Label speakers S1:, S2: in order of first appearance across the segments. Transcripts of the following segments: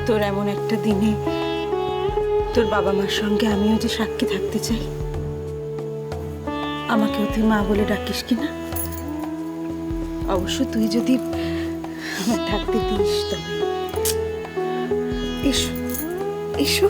S1: তোর এমন একটা দিনে তোর বাবা মার সঙ্গে আমিও যে সাক্ষী থাকতে চাই। আমাকেও তুই মা বলে ডাকিস কিনা? অবশ্য তুই যদি আমার থাকতে দিস তবে। এসো এসো।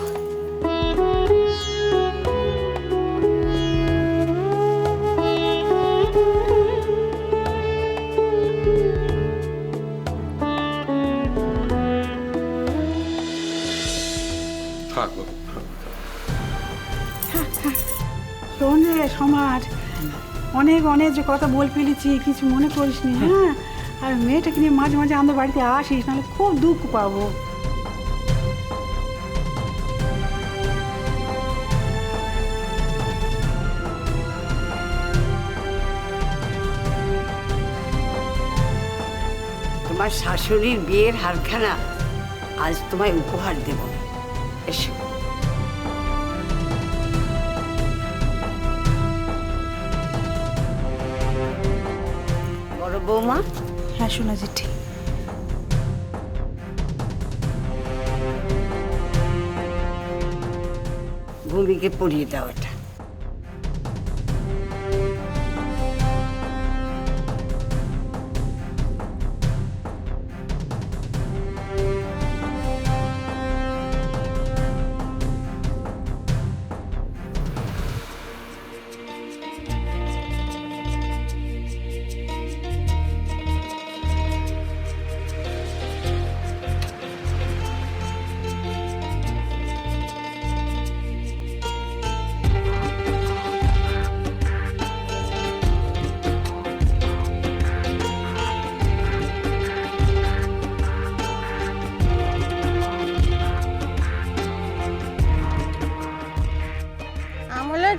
S2: শোন রে সমাজ, অনেক অনেক যে কথা বল ফেলেছি, কিছু মনে করিস নি। হ্যাঁ, আর মেয়েটাকে নিয়ে মাঝে মাঝে আমাদের বাড়িতে আসিস, নাহলে খুব দুঃখ পাবো।
S3: তোমার শাশুড়ির বিয়ের হারখানা আজ তোমায় উপহার দেব। এসো। বড় বৌমা।
S1: হ্যাঁ শোনা জেঠি।
S3: ভূমিকে পরিয়ে দাও এটা।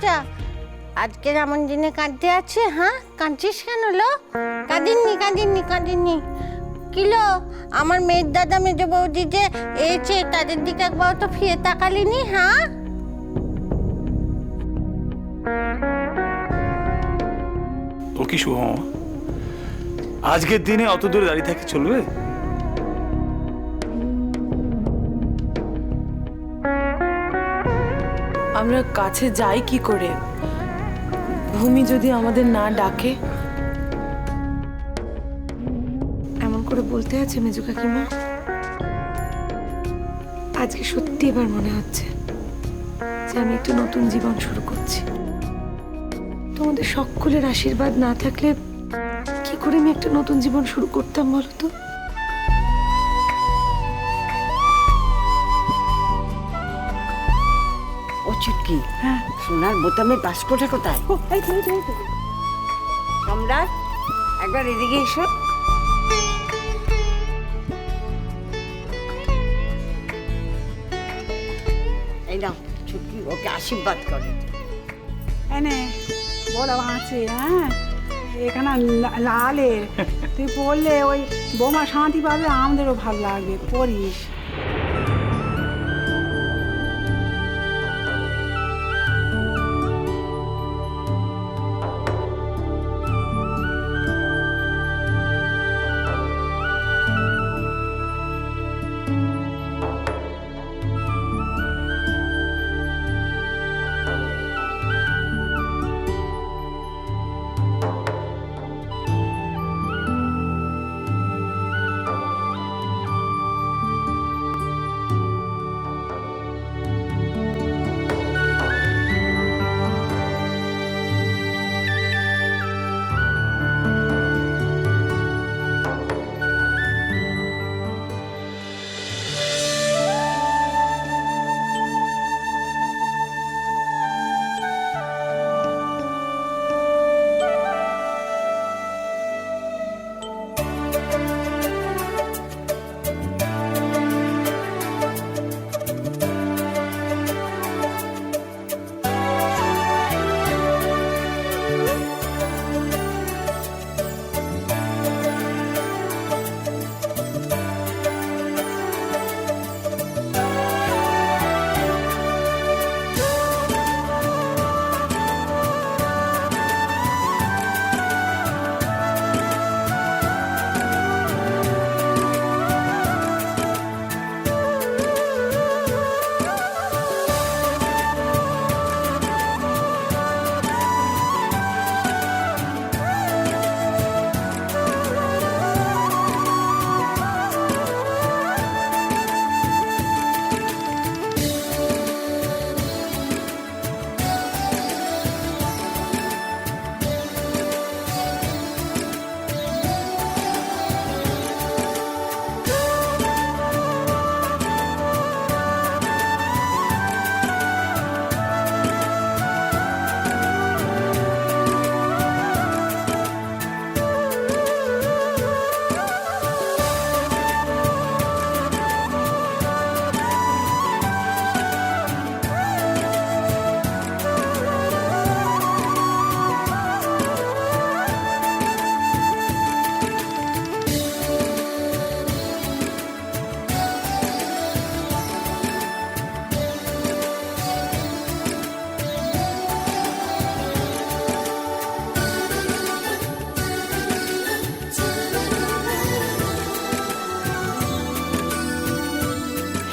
S4: যা আজকে এমন দিনে কাঁদতে আছে? হ্যাঁ, কাঁদছিস কেন লো? কাঁদিননি কাঁদিননি কাঁদিননি। কিলো আমার মেয়ের দাদা মেজো বৌদি যে এসে, তাদের দিকে একবার তো ফিরে তাকালিনি? হ্যাঁ,
S5: ও কি শুভ, আজকের দিনে অত দূরে দাঁড়িয়ে থাকতে চলবে?
S6: আমরা কাছে যাই কি করে? ভূমি যদি আমাদের না ডাকে?
S1: এমন করে বলতে আছে মেজো কাকিমা। আজকে সত্যি এবার মনে হচ্ছে যে আমি একটা নতুন জীবন শুরু করছি। তোমাদের সকলের আশীর্বাদ না থাকলে কি করে আমি একটা নতুন জীবন শুরু করতাম বলো তো?
S3: ও চুটকি,
S2: হ্যাঁ,
S3: সোনার বোতামের বাস্কটা কোথায়?
S2: ও, এই তো, এই তো, এই তো।
S3: সম্রাট, একবার এদিকে এসো। এই নাও চুটকি, ওকে আশীর্বাদ করে।
S2: এনে বল আছে। হ্যাঁ, এখানে লালের তুই পড়লে ওই বৌমা শান্তি পাবে, আমাদেরও ভালো লাগবে, পড়িস।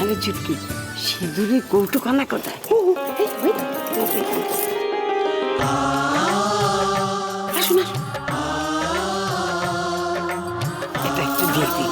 S3: হ্যালো চুটকি, সিঁদুরের কৌটোখানা কোথায়? আসুন আসুন, এটা একটু দিয়ে দিই।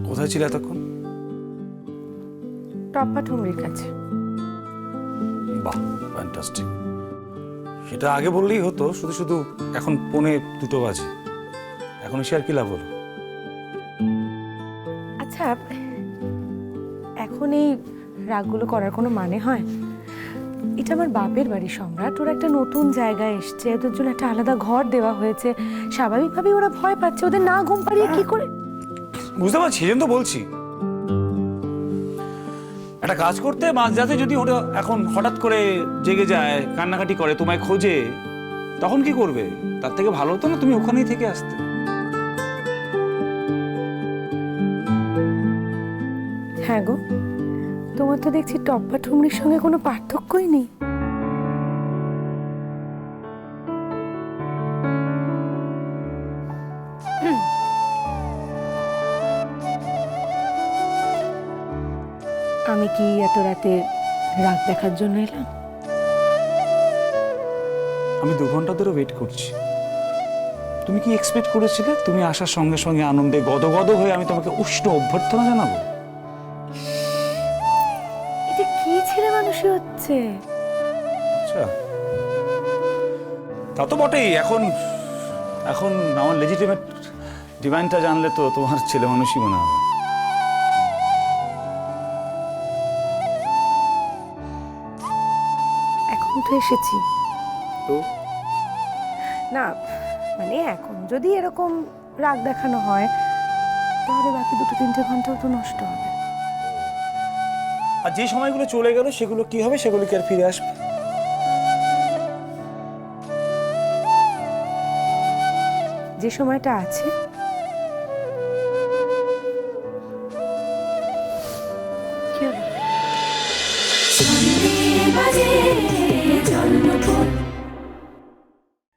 S5: কোথায় ছিল এতক্ষণ?
S1: টপ্পা ঠুমরির কাছে।
S5: বাহ, ফ্যান্টাস্টিক। সেটা আগে বললেই হতো, শুধু শুধু এখন 1:45 বাজে, এখন এসে আর কি লাভ হলো?
S1: আচ্ছা, এখন এই রাগগুলো করার কোনো মানে হয়? এটা আমার বাপের বাড়ি সম্রাট, ওরা একটা নতুন জায়গায় এসছে, ওদের জন্য একটা আলাদা ঘর দেওয়া হয়েছে, স্বাভাবিকভাবেই ওরা ভয় পাচ্ছে, ওদের না ঘুম পাড়িয়ে কি করে?
S5: বুঝতে পারছি, সেজন্য তো বলছি একটা কাজ করতে মাঝরাতে যদি ওটা এখন হঠাৎ করে জেগে যায়, কান্নাকাটি করে, তোমায় খোঁজে, তখন কি করবে? তার থেকে ভালো হতো না তুমি ওখানেই থেকে আসতে।
S1: হ্যাঁ গো, তোমার তো দেখছি টপ্পা ঠুমরির সঙ্গে কোনো পার্থক্যই নেই। আমি কি এত রাতে রাত দেখার জন্য এলাম?
S5: আমি 2 ঘন্টা ধরে ওয়েট করছি। তুমি কি এক্সপেক্ট করেছিলে তুমি আসার সঙ্গে সঙ্গে আনন্দে গদগদ হয়ে আমি তোমাকে উষ্ণ অভ্যর্থনা জানাবো?
S1: এটা কি ছেলে মানুষই হচ্ছে?
S5: আচ্ছা, তা তো বটেই। এখন এখন আমার লেজিটিমেট ডিমান্ডটা জানলে তো তোমার ছেলে মানুষই মনে হবে।
S1: এখন তো এসেছি
S5: তো
S1: না, মানে এখন যদি এরকম রাগ দেখানো হয় তাহলে বাকি 2-3 ঘন্টাও তো নষ্ট হবে।
S5: আর যে সময়গুলো চলে গেল সেগুলো কি হবে? সেগুলো কি আর ফিরে আসবে?
S1: যে সময়টা আছে কি হবে?
S7: বাজে জন্মপথ